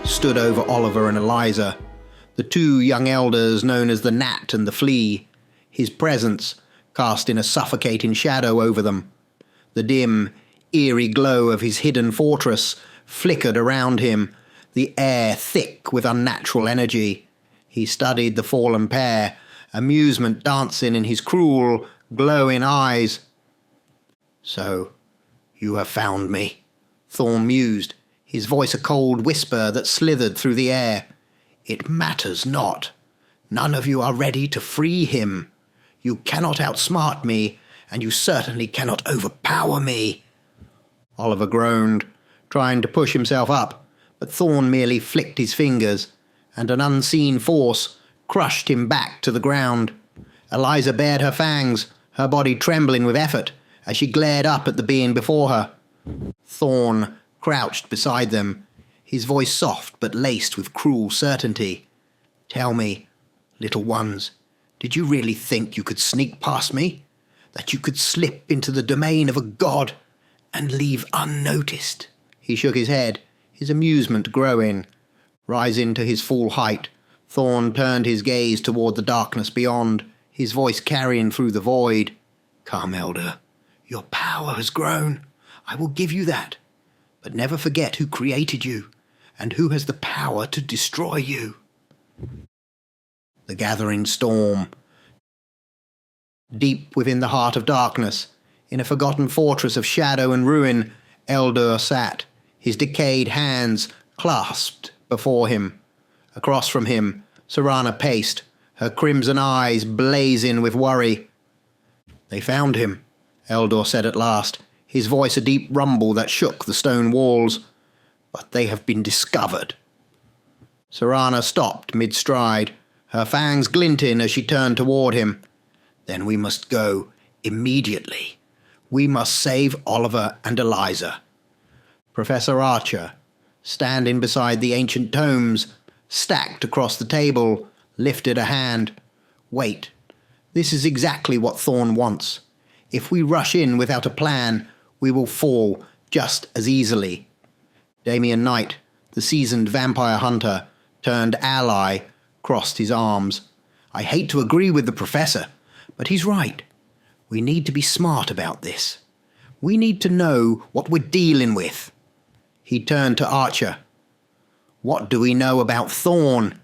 stood over Oliver and Eliza, the two young elders known as the Gnat and the Flea, his presence casting a suffocating shadow over them. The dim, eerie glow of his hidden fortress flickered around him, the air thick with unnatural energy. He studied the fallen pair, amusement dancing in his cruel, glowing eyes. "So, you have found me," Thorne mused, his voice a cold whisper that slithered through the air. "It matters not. None of you are ready to free him. You cannot outsmart me, and you certainly cannot overpower me." Oliver groaned, trying to push himself up, but Thorne merely flicked his fingers, and an unseen force crushed him back to the ground. Eliza bared her fangs, her body trembling with effort, as she glared up at the being before her. Thorne crouched beside them, his voice soft but laced with cruel certainty. "Tell me, little ones, did you really think you could sneak past me? That you could slip into the domain of a god and leave unnoticed?" He shook his head, his amusement growing. Rising to his full height, Thorne turned his gaze toward the darkness beyond, his voice carrying through the void. "Come, Elder, your power has grown. I will give you that. But never forget who created you, and who has the power to destroy you." The gathering storm. Deep within the heart of darkness, in a forgotten fortress of shadow and ruin, Eldur sat, his decayed hands clasped before him. Across from him, Seranna paced, her crimson eyes blazing with worry. "They found him," Eldur said at last, his voice a deep rumble that shook the stone walls. "But they have been discovered." Seranna stopped mid-stride, her fangs glinting as she turned toward him. "Then we must go immediately. We must save Oliver and Eliza." Professor Archer, standing beside the ancient tomes, stacked across the table, lifted a hand. "Wait. This is exactly what Thorne wants. If we rush in without a plan, we will fall just as easily." Damien Knight, the seasoned vampire hunter, turned ally, crossed his arms. "I hate to agree with the professor, but he's right. We need to be smart about this. We need to know what we're dealing with." He turned to Archer. "What do we know about Thorne?"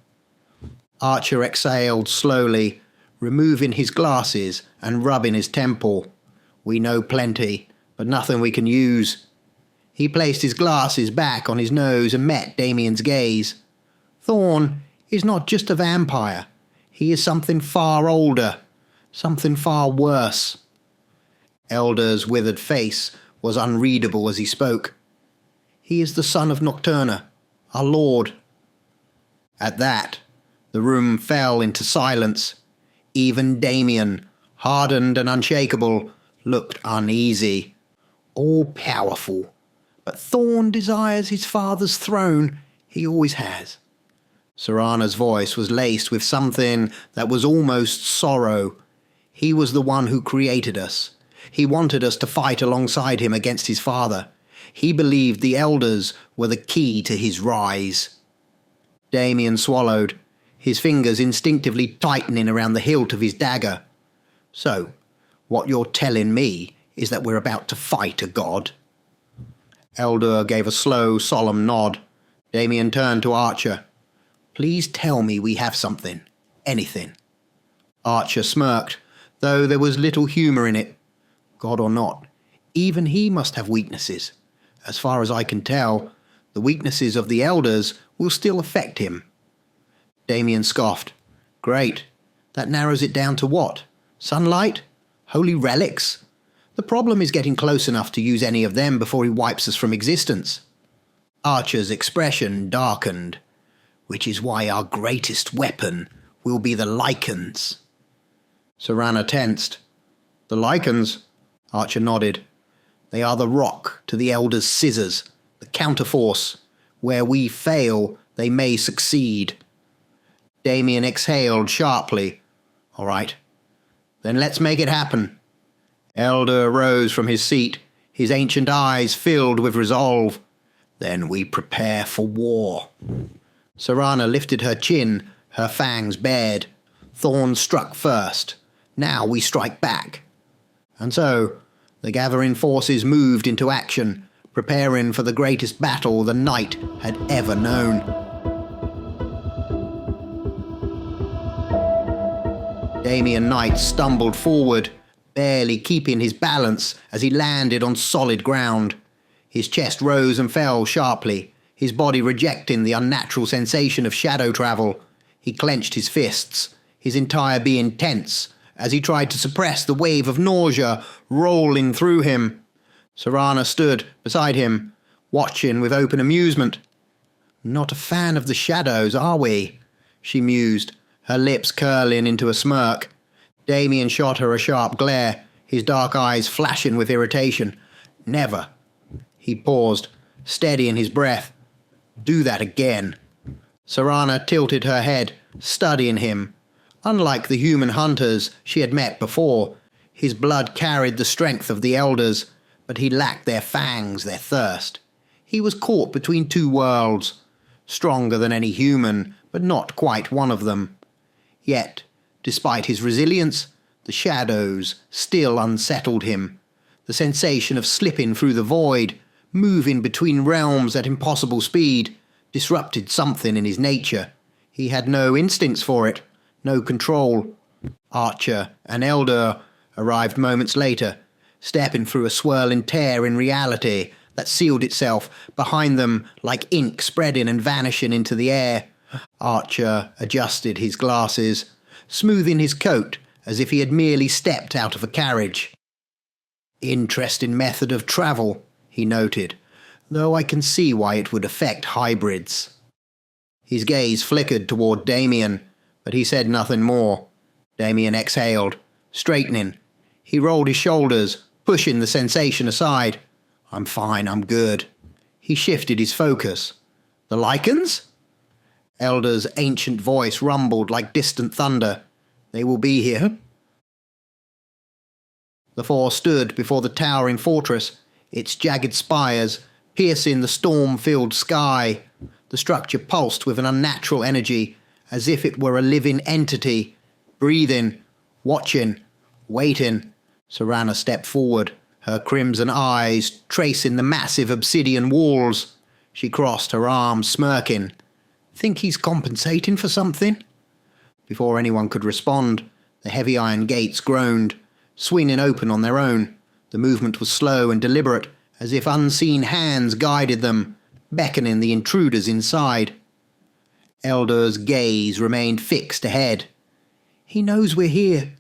Archer exhaled slowly, removing his glasses and rubbing his temple. "We know plenty, but nothing we can use." He placed his glasses back on his nose and met Damien's gaze. "Thorne is not just a vampire. He is something far older, something far worse." Eldur's withered face was unreadable as he spoke. "He is the son of Nocturna, our lord." At that, the room fell into silence. Even Damien, hardened and unshakable, looked uneasy. "All-powerful. But Thorne desires his father's throne. He always has." Seranna's voice was laced with something that was almost sorrow. "He was the one who created us. He wanted us to fight alongside him against his father. He believed the elders were the key to his rise." Damien swallowed, his fingers instinctively tightening around the hilt of his dagger. "So, what you're telling me is that we're about to fight a god?" Eldur gave a slow, solemn nod. Damien turned to Archer. "Please tell me we have something. Anything." Archer smirked, though there was little humour in it. God or not, even he must have weaknesses. As far as I can tell, the weaknesses of the elders will still affect him. Damien scoffed. "Great. That narrows it down to what? Sunlight? Holy relics? The problem is getting close enough to use any of them before he wipes us from existence." Archer's expression darkened. "Which is why our greatest weapon will be the Lycans." Seranna tensed. "The Lycans?" Archer nodded. "They are the rock to the elders' scissors, the counterforce. Where we fail, they may succeed." Damien exhaled sharply. "All right. Then let's make it happen." Eldur rose from his seat, his ancient eyes filled with resolve. Then we prepare for war. Seranna lifted her chin, her fangs bared. Thorne struck first. Now we strike back. And so, the gathering forces moved into action, preparing for the greatest battle the night had ever known. Damian Knight stumbled forward, barely keeping his balance as he landed on solid ground. His chest rose and fell sharply, his body rejecting the unnatural sensation of shadow travel. He clenched his fists, his entire being tense, as he tried to suppress the wave of nausea rolling through him. Seranna stood beside him, watching with open amusement. "Not a fan of the shadows, are we?" she mused, her lips curling into a smirk. Damian shot her a sharp glare, his dark eyes flashing with irritation. "Never." He paused, steadying his breath. "Do that again." Seranna tilted her head, studying him. Unlike the human hunters she had met before, his blood carried the strength of the elders, but he lacked their fangs, their thirst. He was caught between two worlds, stronger than any human, but not quite one of them. Yet, despite his resilience, the shadows still unsettled him. The sensation of slipping through the void, moving between realms at impossible speed, disrupted something in his nature. He had no instincts for it, no control. Archer and Eldur arrived moments later, stepping through a swirling tear in reality that sealed itself behind them like ink spreading and vanishing into the air. Archer adjusted his glasses, smoothing his coat as if he had merely stepped out of a carriage. "Interesting method of travel," he noted, "though I can see why it would affect hybrids." His gaze flickered toward Damian, but he said nothing more. Damian exhaled, straightening. He rolled his shoulders, pushing the sensation aside. "I'm fine, I'm good." He shifted his focus. "The Lycans?" Elder's ancient voice rumbled like distant thunder. "They will be here." The four stood before the towering fortress, its jagged spires piercing the storm-filled sky. The structure pulsed with an unnatural energy, as if it were a living entity, breathing, watching, waiting. Seranna stepped forward, her crimson eyes tracing the massive obsidian walls. She crossed her arms, smirking. "Think he's compensating for something?" Before anyone could respond, the heavy iron gates groaned, swinging open on their own. The movement was slow and deliberate, as if unseen hands guided them, beckoning the intruders inside. Eldur's gaze remained fixed ahead. "He knows we're here."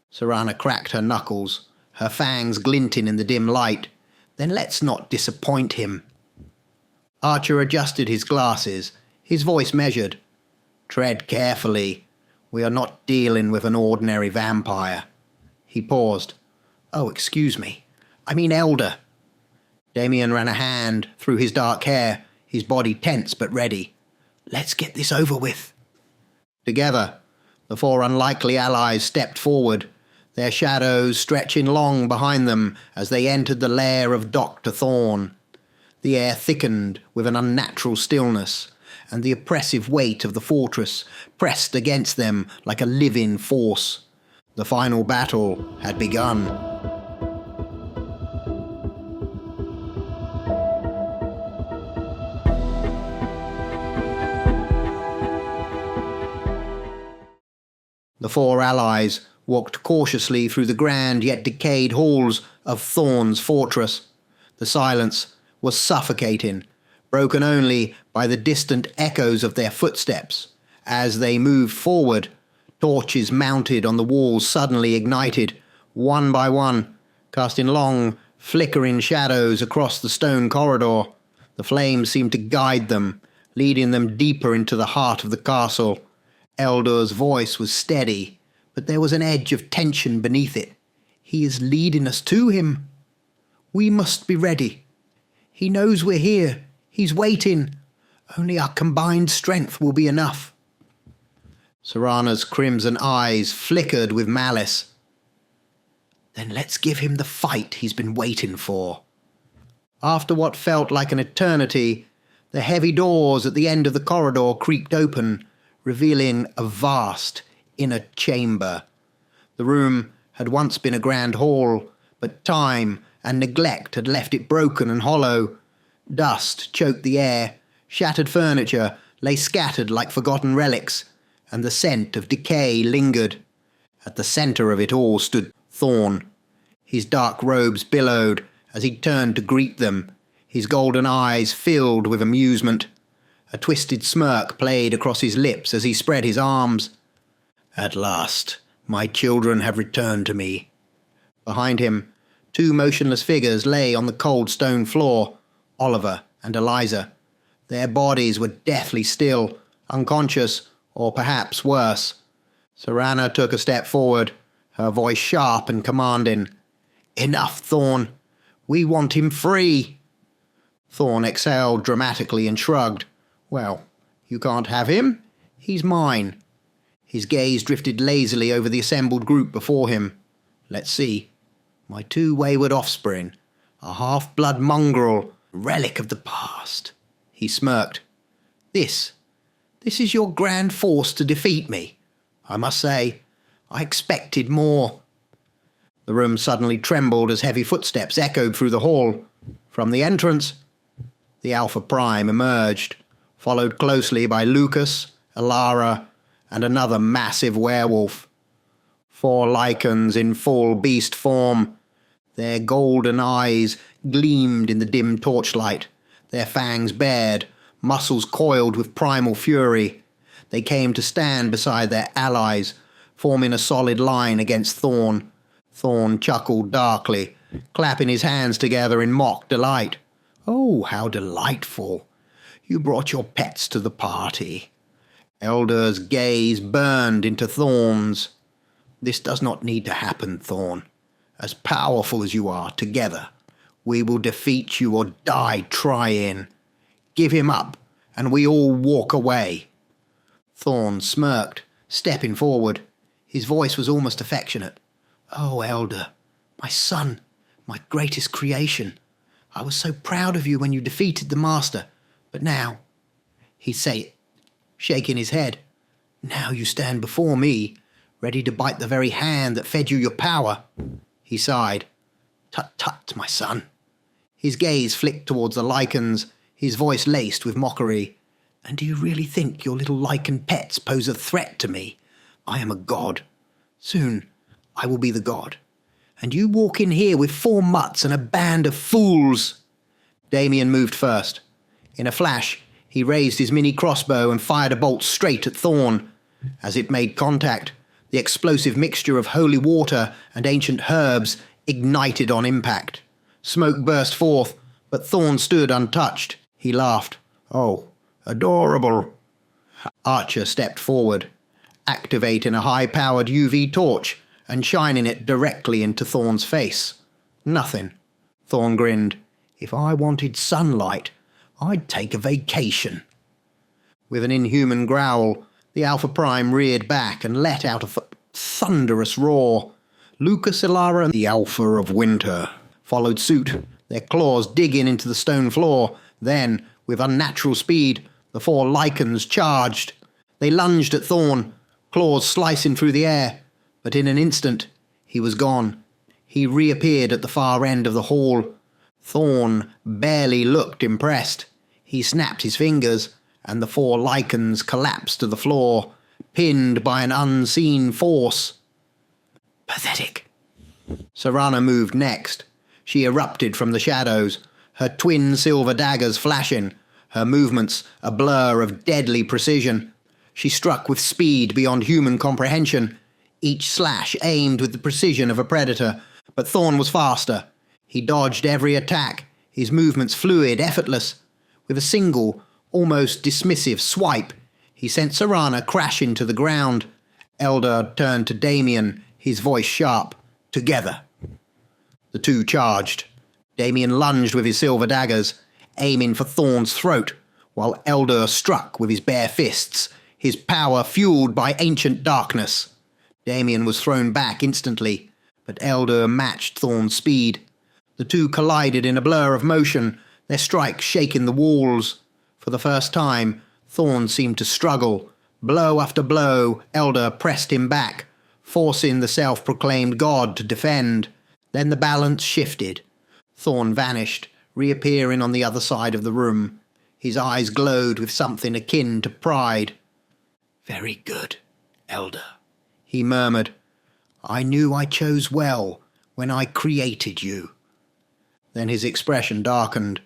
Seranna cracked her knuckles, her fangs glinting in the dim light. "Then let's not disappoint him." Archer adjusted his glasses, his voice measured. "Tread carefully. We are not dealing with an ordinary vampire." He paused. "Oh, excuse me. I mean Elder." Damian ran a hand through his dark hair, his body tense but ready. "Let's get this over with." Together, the four unlikely allies stepped forward, their shadows stretching long behind them as they entered the lair of Dr. Thorne. The air thickened with an unnatural stillness, and the oppressive weight of the fortress pressed against them like a living force. The final battle had begun. The four allies walked cautiously through the grand yet decayed halls of Thorne's fortress. The silence was suffocating, broken only by the distant echoes of their footsteps. As they moved forward, torches mounted on the walls suddenly ignited, one by one, casting long, flickering shadows across the stone corridor. The flames seemed to guide them, leading them deeper into the heart of the castle. Eldur's voice was steady, but there was an edge of tension beneath it. "He is leading us to him. We must be ready. He knows we're here. He's waiting. Only our combined strength will be enough." Seranna's crimson eyes flickered with malice. "Then let's give him the fight he's been waiting for." After what felt like an eternity, the heavy doors at the end of the corridor creaked open, revealing a vast inner chamber. The room had once been a grand hall, but time and neglect had left it broken and hollow. Dust choked the air, shattered furniture lay scattered like forgotten relics, and the scent of decay lingered. At the centre of it all stood Thorne. His dark robes billowed as he turned to greet them, his golden eyes filled with amusement. A twisted smirk played across his lips as he spread his arms. "At last, my children have returned to me." Behind him, two motionless figures lay on the cold stone floor, Oliver and Eliza. Their bodies were deathly still, unconscious, or perhaps worse. Seranna took a step forward, her voice sharp and commanding. "Enough, Thorne. We want him free." Thorne exhaled dramatically and shrugged. "Well, you can't have him. He's mine." His gaze drifted lazily over the assembled group before him. "Let's see. My two wayward offspring, a half-blood mongrel, relic of the past." He smirked. This is your grand force to defeat me. I must say, I expected more." The room suddenly trembled as heavy footsteps echoed through the hall. From the entrance, the Alpha Prime emerged, followed closely by Lucas, Alara, and another massive werewolf. 4 Lycans in full beast form. Their golden eyes gleamed in the dim torchlight, their fangs bared, muscles coiled with primal fury. They came to stand beside their allies, forming a solid line against Thorne. Thorne chuckled darkly, clapping his hands together in mock delight. "Oh, how delightful! You brought your pets to the party." Elder's gaze burned into Thorne's. "This does not need to happen, Thorne. As powerful as you are, together, we will defeat you or die trying. Give him up, and we all walk away." Thorne smirked, stepping forward. His voice was almost affectionate. "Oh, Elder, my son, my greatest creation. I was so proud of you when you defeated the Master, but now," he said, shaking his head, "now you stand before me, ready to bite the very hand that fed you your power." He sighed. "Tut, tut, my son." His gaze flicked towards the Lycans, his voice laced with mockery. "And do you really think your little Lycan pets pose a threat to me? I am a god. Soon I will be the god. And you walk in here with 4 mutts and a band of fools." Damien moved first. In a flash, he raised his mini crossbow and fired a bolt straight at Thorne. As it made contact, the explosive mixture of holy water and ancient herbs ignited on impact. Smoke burst forth, but Thorne stood untouched. He laughed. "Oh, adorable." Archer stepped forward, activating a high-powered UV torch and shining it directly into Thorne's face. "Nothing." Thorne grinned. "If I wanted sunlight, I'd take a vacation." With an inhuman growl, the Alpha Prime reared back and let out a thunderous roar. Lucas, Alara, and the Alpha of Winter followed suit, their claws digging into the stone floor. Then, with unnatural speed, the 4 Lycans charged. They lunged at Thorne, claws slicing through the air, but in an instant, he was gone. He reappeared at the far end of the hall. Thorne barely looked impressed. He snapped his fingers, and the 4 Lycans collapsed to the floor, pinned by an unseen force. "Pathetic." Seranna moved next. She erupted from the shadows, her twin silver daggers flashing, her movements a blur of deadly precision. She struck with speed beyond human comprehension, each slash aimed with the precision of a predator, but Thorne was faster. He dodged every attack, his movements fluid, effortless. With a single, almost dismissive swipe, he sent Seranna crashing to the ground. Elder turned to Damien, his voice sharp. "Together." The two charged. Damien lunged with his silver daggers, aiming for Thorne's throat, while Elder struck with his bare fists, his power fueled by ancient darkness. Damien was thrown back instantly, but Elder matched Thorne's speed. The two collided in a blur of motion, their strikes shaking the walls. For the first time, Thorne seemed to struggle. Blow after blow, Elder pressed him back, forcing the self-proclaimed god to defend. Then the balance shifted. Thorne vanished, reappearing on the other side of the room. His eyes glowed with something akin to pride. "Very good, Elder," he murmured. "I knew I chose well when I created you." Then his expression darkened.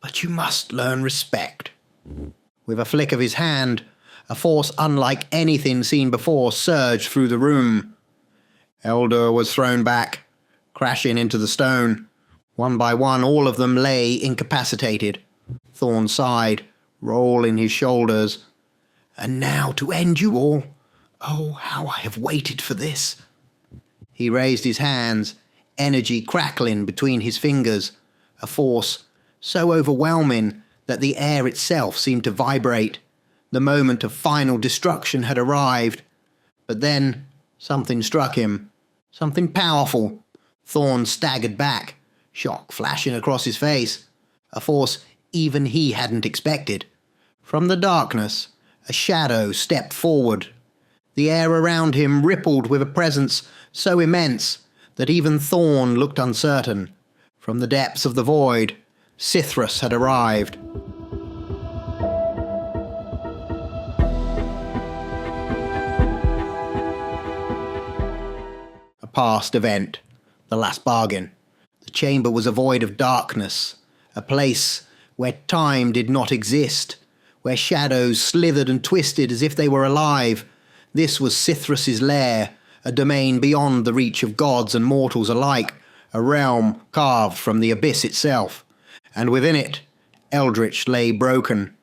"But you must learn respect." With a flick of his hand, a force unlike anything seen before surged through the room. Elder was thrown back, crashing into the stone. One by one, all of them lay incapacitated. Thorne sighed, rolling his shoulders. "And now to end you all. Oh, how I have waited for this." He raised his hands, energy crackling between his fingers, a force so overwhelming that the air itself seemed to vibrate. The moment of final destruction had arrived. But then something struck him, something powerful. Thorne staggered back, shock flashing across his face, a force even he hadn't expected. From the darkness, a shadow stepped forward. The air around him rippled with a presence so immense that even Thorne looked uncertain. From the depths of the void, Sithrus had arrived. A past event, the last bargain. The chamber was a void of darkness, a place where time did not exist, where shadows slithered and twisted as if they were alive. This was Sithrus's lair, a domain beyond the reach of gods and mortals alike, a realm carved from the abyss itself. And within it, Eldritch lay broken.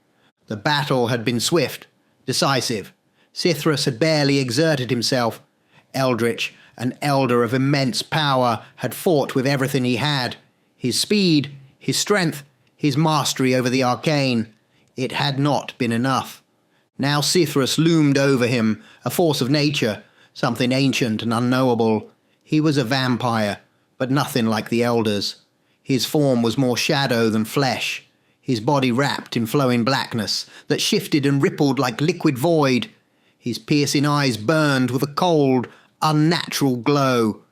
The battle had been swift, decisive. Sithrus had barely exerted himself. Eldritch, an elder of immense power, had fought with everything he had. His speed, his strength, his mastery over the arcane. It had not been enough. Now Sithrus loomed over him, a force of nature, something ancient and unknowable. He was a vampire, but nothing like the elders. His form was more shadow than flesh, his body wrapped in flowing blackness that shifted and rippled like liquid void. His piercing eyes burned with a cold, unnatural glow,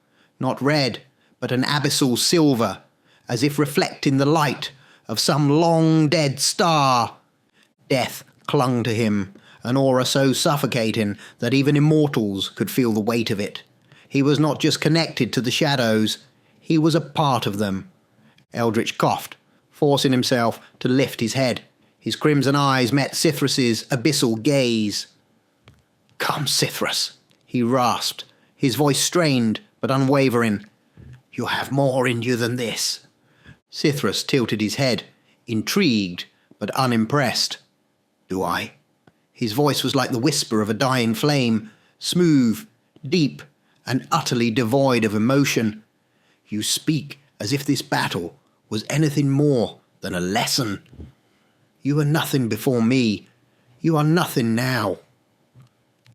not red, but an abyssal silver, as if reflecting the light of some long-dead star. Death clung to him, an aura so suffocating that even immortals could feel the weight of it. He was not just connected to the shadows, he was a part of them. Eldritch coughed, forcing himself to lift his head. His crimson eyes met Sithrus's abyssal gaze. "Come, Sithrus," he rasped, his voice strained but unwavering. "You have more in you than this." Sithrus tilted his head, intrigued but unimpressed. "Do I?" His voice was like the whisper of a dying flame, smooth, deep, and utterly devoid of emotion. "You speak as if this battle was anything more than a lesson. You were nothing before me. You are nothing now."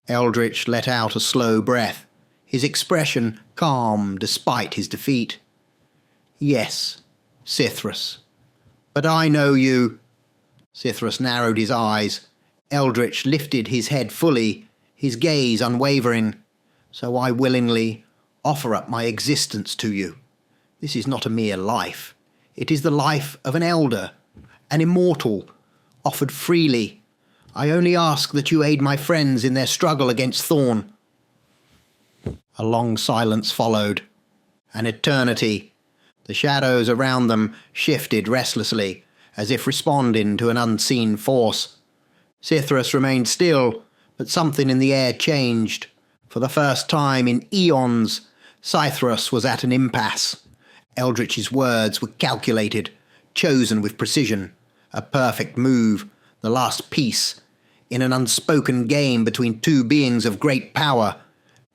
Eldritch let out a slow breath, his expression calm despite his defeat. "Yes, Sithrus. But I know you." Sithrus narrowed his eyes. Eldritch lifted his head fully, his gaze unwavering. "So I willingly offer up my existence to you. This is not a mere life. It is the life of an elder, an immortal, offered freely. I only ask that you aid my friends in their struggle against Thorne." A long silence followed. An eternity. The shadows around them shifted restlessly, as if responding to an unseen force. Sithrus remained still, but something in the air changed. For the first time in eons, Sithrus was at an impasse. Eldritch's words were calculated, chosen with precision. A perfect move, the last piece, in an unspoken game between two beings of great power.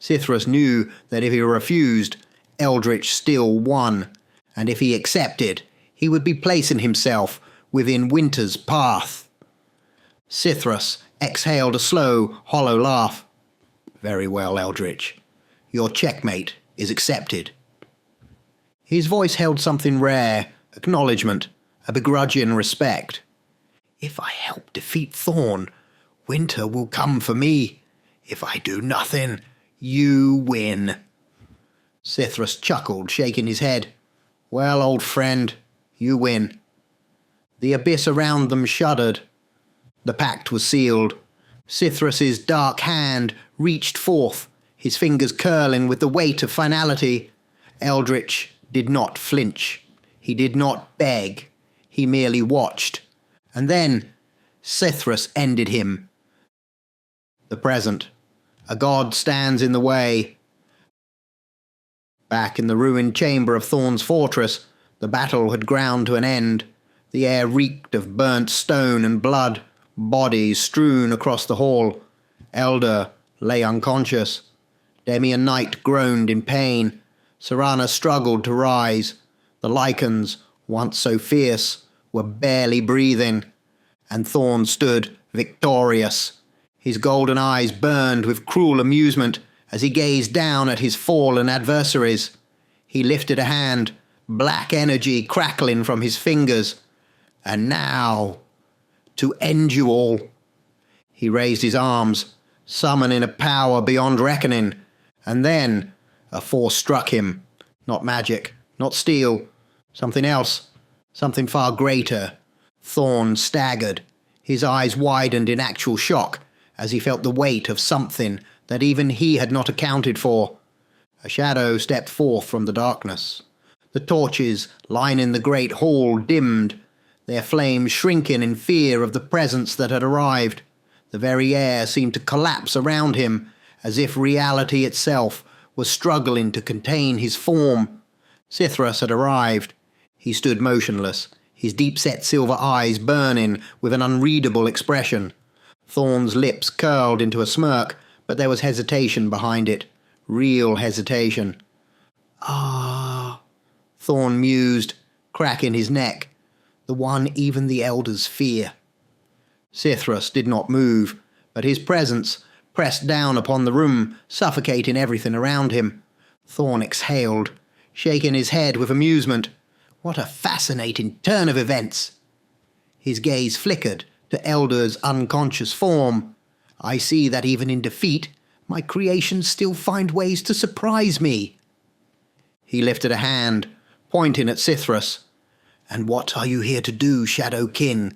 Sithrus knew that if he refused, Eldritch still won, and if he accepted, he would be placing himself within Winter's path. Sithrus exhaled a slow, hollow laugh. "Very well, Eldritch. Your checkmate is accepted." His voice held something rare, acknowledgement, a begrudging respect. "If I help defeat Thorne, winter will come for me. If I do nothing, you win." Cithras chuckled, shaking his head. "Well, old friend, you win." The abyss around them shuddered. The pact was sealed. Cithrus's dark hand reached forth, his fingers curling with the weight of finality. Eldritch did not flinch. He did not beg. He merely watched. And then Cithrus ended him. The present. A god stands in the way. Back in the ruined chamber of Thorne's fortress, the battle had ground to an end. The air reeked of burnt stone and blood, bodies strewn across the hall. Eldur lay unconscious. Demi and Knight groaned in pain. Seranna struggled to rise. The Lycans, once so fierce, were barely breathing. And Thorne stood victorious. His golden eyes burned with cruel amusement as he gazed down at his fallen adversaries. He lifted a hand, black energy crackling from his fingers. "And now, to end you all." He raised his arms, summoning a power beyond reckoning, and then a force struck him. Not magic, not steel, something else, something far greater. Thorne staggered. His eyes widened in actual shock as he felt the weight of something that even he had not accounted for. A shadow stepped forth from the darkness. The torches lining the great hall dimmed, their flames shrinking in fear of the presence that had arrived. The very air seemed to collapse around him, as if reality itself was struggling to contain his form. Cithrus had arrived. He stood motionless, his deep-set silver eyes burning with an unreadable expression. Thorne's lips curled into a smirk, but there was hesitation behind it. Real hesitation. "Ah," Thorne mused, cracking his neck. The one even the elders fear. Cithrus did not move, but his presence pressed down upon the room, suffocating everything around him. Thorne exhaled, shaking his head with amusement. What a fascinating turn of events! His gaze flickered to Eldur's unconscious form. "I see that even in defeat, my creations still find ways to surprise me." He lifted a hand, pointing at Cithrus. "And what are you here to do, Shadowkin?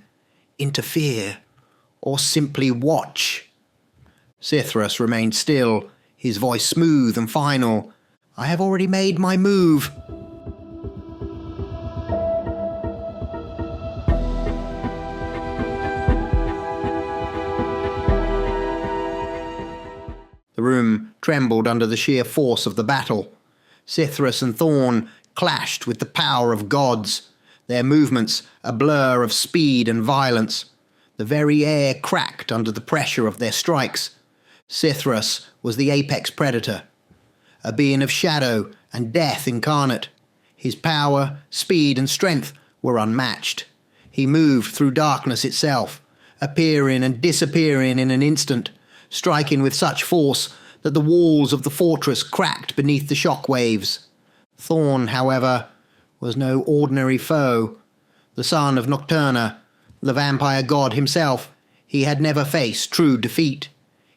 Interfere? Or simply watch?" Cithrus remained still, his voice smooth and final. "I have already made my move." The room trembled under the sheer force of the battle. Cithrus and Thorne clashed with the power of gods, their movements a blur of speed and violence. The very air cracked under the pressure of their strikes. Cithrus was the apex predator, a being of shadow and death incarnate. His power, speed, and strength were unmatched. He moved through darkness itself, appearing and disappearing in an instant, striking with such force that the walls of the fortress cracked beneath the shock waves. Thorne, however, was no ordinary foe. The son of Nocturna, the vampire god himself, he had never faced true defeat.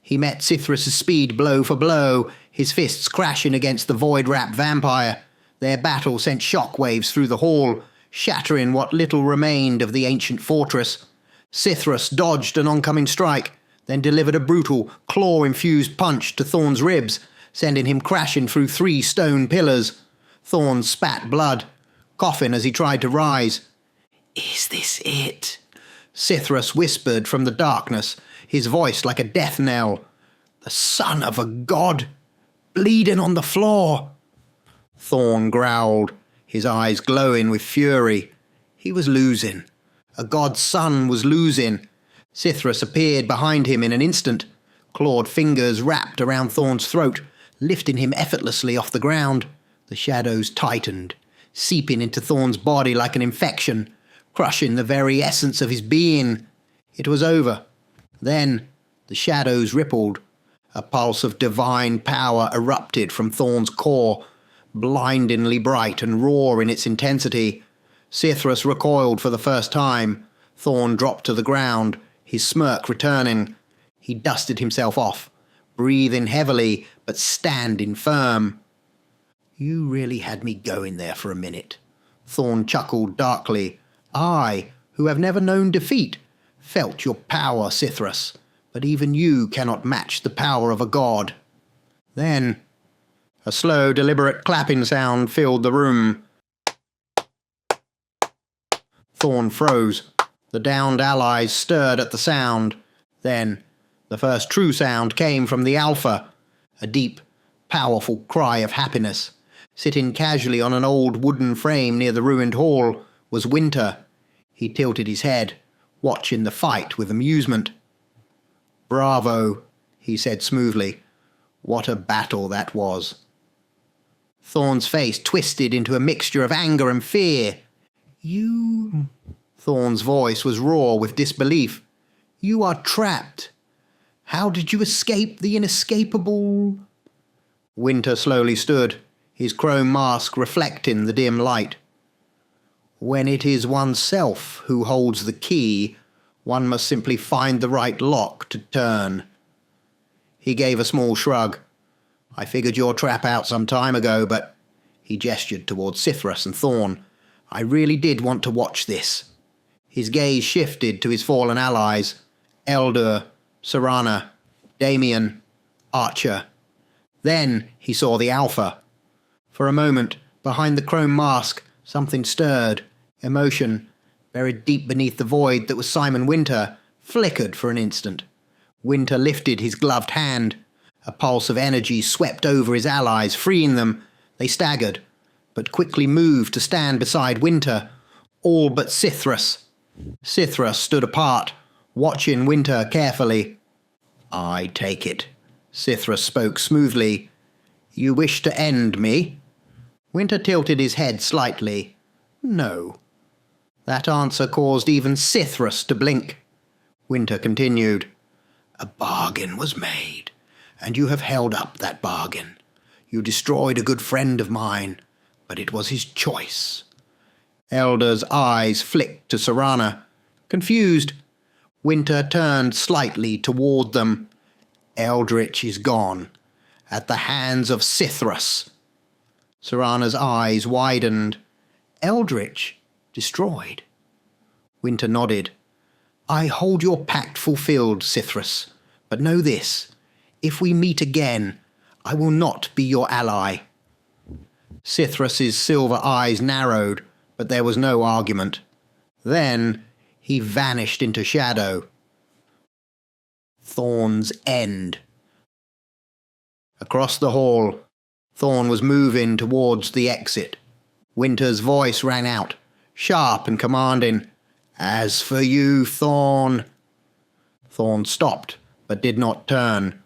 He met Cithrus's speed blow for blow, his fists crashing against the void-wrapped vampire. Their battle sent shockwaves through the hall, shattering what little remained of the ancient fortress. Cithrus dodged an oncoming strike, then delivered a brutal, claw-infused punch to Thorne's ribs, sending him crashing through 3 stone pillars. Thorne spat blood, coughing as he tried to rise. "Is this it?" Cithrus whispered from the darkness, his voice like a death knell. "The son of a god, bleeding on the floor." Thorne growled, his eyes glowing with fury. He was losing. A god's son was losing. Cithrus appeared behind him in an instant. Clawed fingers wrapped around Thorne's throat, lifting him effortlessly off the ground. The shadows tightened, seeping into Thorne's body like an infection, crushing the very essence of his being. It was over. Then the shadows rippled. A pulse of divine power erupted from Thorne's core. blindingly bright and raw in its intensity. Cithrus recoiled for the first time. Thorne dropped to the ground, his smirk returning. He dusted himself off, breathing heavily but standing firm. "You really had me going there for a minute." Thorne chuckled darkly. "I, who have never known defeat, felt your power, Cithrus, but even you cannot match the power of a god." Then a slow, deliberate clapping sound filled the room. Thorne froze. The downed allies stirred at the sound. Then the first true sound came from the Alpha, a deep, powerful cry of happiness. Sitting casually on an old wooden frame near the ruined hall was Winter. He tilted his head, watching the fight with amusement. "Bravo," he said smoothly. "What a battle that was." Thorne's face twisted into a mixture of anger and fear. "You..." Thorne's voice was raw with disbelief. "You are trapped. How did you escape the inescapable?" Winter slowly stood, his chrome mask reflecting the dim light. "When it is oneself who holds the key, one must simply find the right lock to turn." He gave a small shrug. "I figured your trap out some time ago, but..." He gestured towards Cithrus and Thorne. "I really did want to watch this." His gaze shifted to his fallen allies, Eldur, Seranna, Damien, Archer. Then he saw the Alpha. For a moment, behind the chrome mask, something stirred. Emotion, buried deep beneath the void that was Simon Winter, flickered for an instant. Winter lifted his gloved hand. A pulse of energy swept over his allies, freeing them. They staggered, but quickly moved to stand beside Winter, all but Cithrus. Cithrus stood apart, watching Winter carefully. "I take it," Cithrus spoke smoothly. "You wish to end me?" Winter tilted his head slightly. "No." That answer caused even Cithrus to blink. Winter continued. "A bargain was made, and you have held up that bargain. You destroyed a good friend of mine, but it was his choice." Eldur's eyes flicked to Seranna. Confused, Winter turned slightly toward them. "Eldritch is gone, at the hands of Cithrus." Seranna's eyes widened. "Eldritch destroyed?" Winter nodded. "I hold your pact fulfilled, Cithrus, but know this. If we meet again, I will not be your ally." Cithrus's silver eyes narrowed, but there was no argument. Then he vanished into shadow. Thorne's end. Across the hall, Thorne was moving towards the exit. Winter's voice rang out, sharp and commanding. "As for you, Thorne..." Thorne stopped, but did not turn.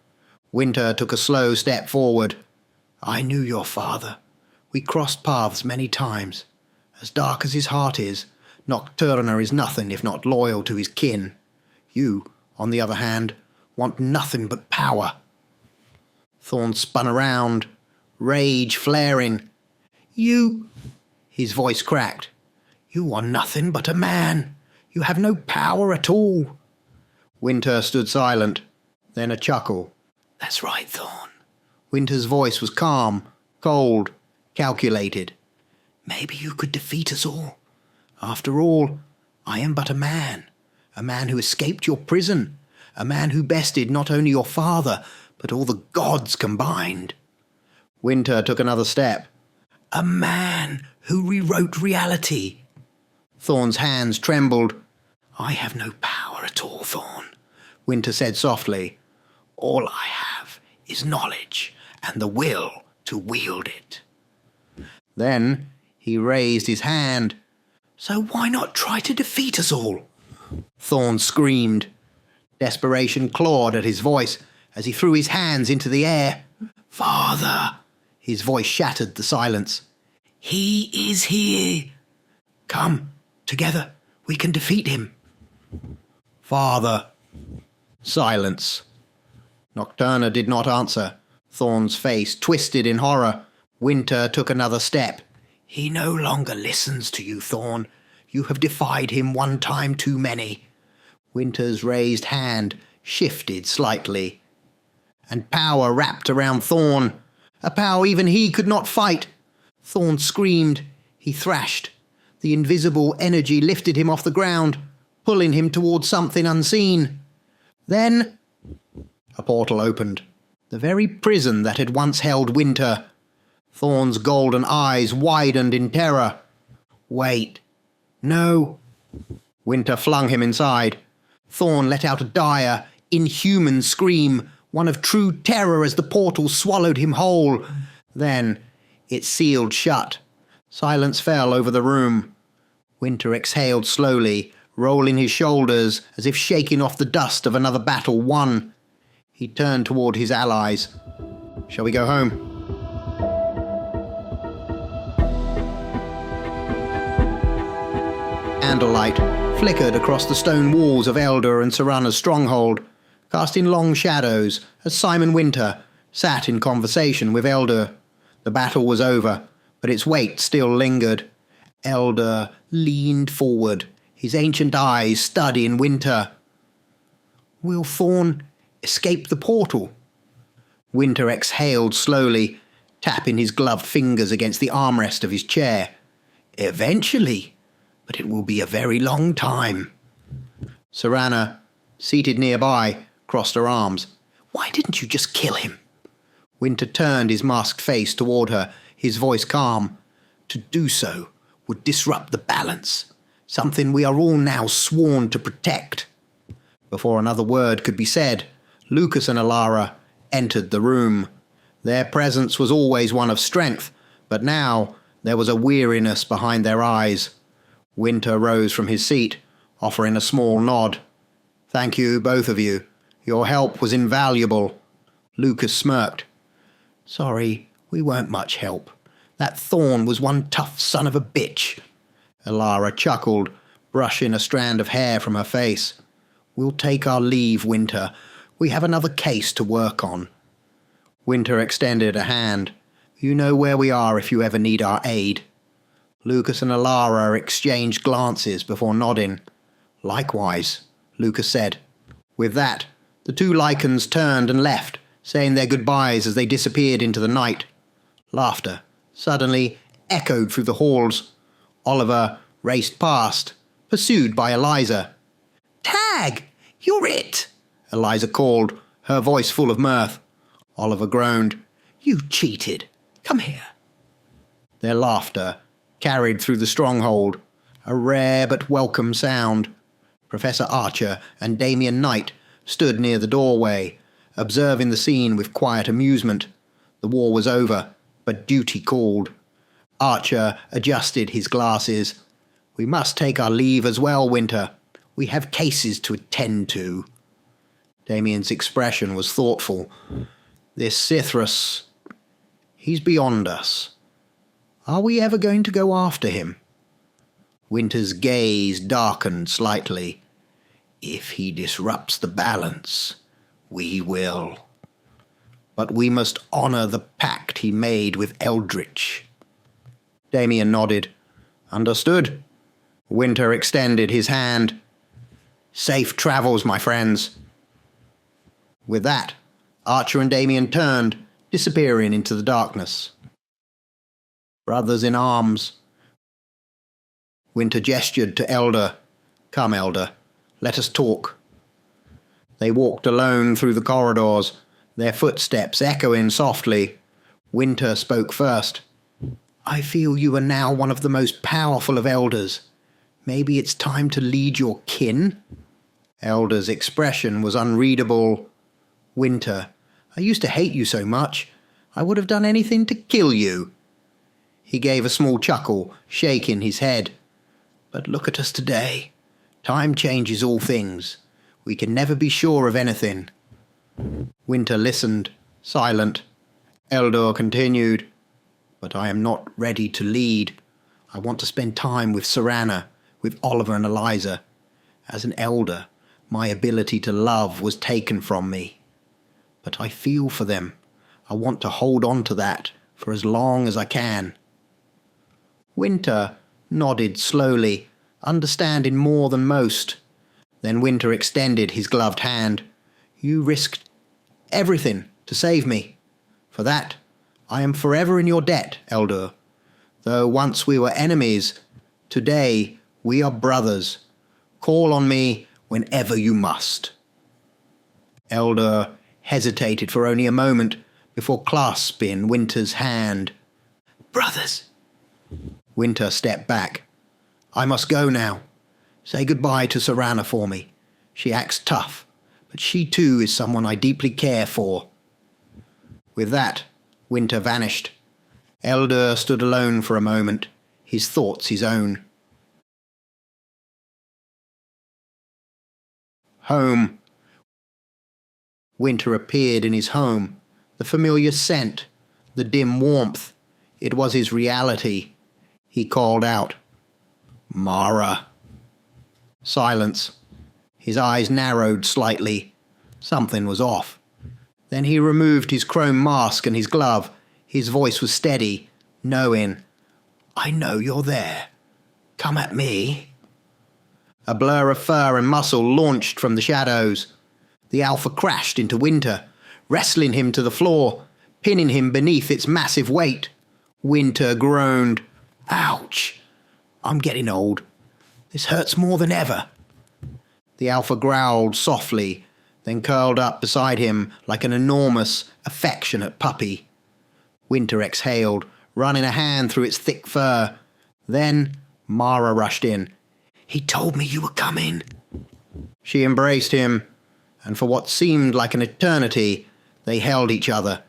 Winter took a slow step forward. "I knew your father. We crossed paths many times. As dark as his heart is, Nocturna is nothing if not loyal to his kin. You, on the other hand, want nothing but power." Thorne spun around, rage flaring. "You..." His voice cracked. "You are nothing but a man. You have no power at all." Winter stood silent, then a chuckle. "That's right, Thorne." Winter's voice was calm, cold, calculated. "Maybe you could defeat us all. After all, I am but a man who escaped your prison, a man who bested not only your father, but all the gods combined." Winter took another step. "A man who rewrote reality." Thorne's hands trembled. "I have no power at all, Thorne," Winter said softly. "All I have is knowledge and the will to wield it." Then he raised his hand. "So why not try to defeat us all?" Thorne screamed. Desperation clawed at his voice as he threw his hands into the air. "Father!" His voice shattered the silence. "He is here. Come, together we can defeat him." "Father!" Silence. Nocturna did not answer. Thorne's face twisted in horror. Winter took another step. He no longer listens to you, Thorne. You have defied him one time too many. Winter's raised hand shifted slightly, and power wrapped around Thorne, a power even he could not fight. Thorne screamed. He thrashed. The invisible energy lifted him off the ground, pulling him towards something unseen. Then a portal opened, the very prison that had once held Winter. Thorne's golden eyes widened in terror. Wait. No. Winter flung him inside. Thorne let out a dire, inhuman scream, one of true terror as the portal swallowed him whole. Then it sealed shut. Silence fell over the room. Winter exhaled slowly, rolling his shoulders as if shaking off the dust of another battle won. He turned toward his allies. Shall we go home? Candlelight flickered across the stone walls of Eldur and Seranna's stronghold, casting long shadows as Simon Winter sat in conversation with Eldur. The battle was over, but its weight still lingered. Eldur leaned forward, his ancient eyes studying Winter. Will Thorne escape the portal? Winter exhaled slowly, tapping his gloved fingers against the armrest of his chair. Eventually, but it will be a very long time. Seranna, seated nearby, crossed her arms. Why didn't you just kill him? Winter turned his masked face toward her, his voice calm. To do so would disrupt the balance, something we are all now sworn to protect. Before another word could be said, Lucas and Alara entered the room. Their presence was always one of strength, but now there was a weariness behind their eyes. Winter rose from his seat, offering a small nod. Thank you, both of you. Your help was invaluable. Lucas smirked. Sorry, we weren't much help. That Thorne was one tough son of a bitch. Alara chuckled, brushing a strand of hair from her face. We'll take our leave, Winter. We have another case to work on. Winter extended a hand. You know where we are if you ever need our aid. Lucas and Alara exchanged glances before nodding. Likewise, Lucas said. With that, the two Lycans turned and left, saying their goodbyes as they disappeared into the night. Laughter suddenly echoed through the halls. Oliver raced past, pursued by Eliza. Tag! You're it! Eliza called, her voice full of mirth. Oliver groaned. You cheated. Come here. Their laughter carried through the stronghold, a rare but welcome sound. Professor Archer and Damien Knight stood near the doorway, observing the scene with quiet amusement. The war was over, but duty called. Archer adjusted his glasses. We must take our leave as well, Winter. We have cases to attend to. Damien's expression was thoughtful. This Cithrus, he's beyond us. Are we ever going to go after him? Winter's gaze darkened slightly. If he disrupts the balance, we will. But we must honor the pact he made with Eldritch. Damien nodded. Understood. Winter extended his hand. Safe travels, my friends. With that, Archer and Damien turned, disappearing into the darkness. Brothers in arms. Winter gestured to Elder. Come, Elder, let us talk. They walked alone through the corridors, their footsteps echoing softly. Winter spoke first. I feel you are now one of the most powerful of elders. Maybe it's time to lead your kin? Elder's expression was unreadable. Winter, I used to hate you so much. I would have done anything to kill you. He gave a small chuckle, shaking his head. But look at us today. Time changes all things. We can never be sure of anything. Winter listened, silent. Eldur continued. But I am not ready to lead. I want to spend time with Seranna, with Oliver and Eliza. As an elder, my ability to love was taken from me. But I feel for them. I want to hold on to that for as long as I can." Winter nodded slowly, understanding more than most. Then Winter extended his gloved hand. "You risked everything to save me. For that, I am forever in your debt, Eldur. Though once we were enemies, today we are brothers. Call on me whenever you must." Eldur hesitated for only a moment before clasping Winter's hand. "Brothers." Winter stepped back. "I must go now. Say goodbye to Seranna for me. She acts tough, but she too is someone I deeply care for." With that, Winter vanished. Eldur stood alone for a moment, his thoughts his own. Home. Winter appeared in his home. The familiar scent, the dim warmth. It was his reality. He called out, "Mara." Silence. His eyes narrowed slightly. Something was off. Then he removed his chrome mask and his glove. His voice was steady, knowing. "I know you're there. Come at me." A blur of fur and muscle launched from the shadows. The Alpha crashed into Winter, wrestling him to the floor, pinning him beneath its massive weight. Winter groaned. "Ouch! I'm getting old. This hurts more than ever." The Alpha growled softly, then curled up beside him like an enormous, affectionate puppy. Winter exhaled, running a hand through its thick fur. Then Mara rushed in. "He told me you were coming." She embraced him, and for what seemed like an eternity, they held each other.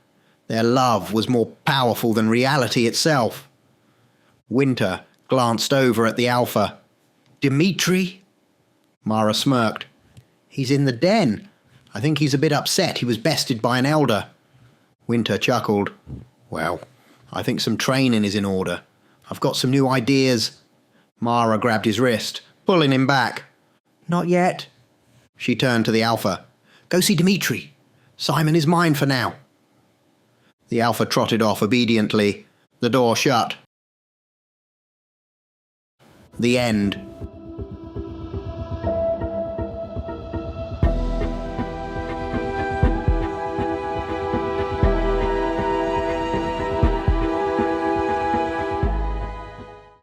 Their love was more powerful than reality itself. Winter glanced over at the Alpha. "Dimitri?" Mara smirked. "He's in the den. I think he's a bit upset he was bested by an elder." Winter chuckled. "Well, I think some training is in order. I've got some new ideas." Mara grabbed his wrist, pulling him back. "Not yet." She turned to the Alpha. "Go see Dimitri. Simon is mine for now." The Alpha trotted off obediently. The door shut. The end.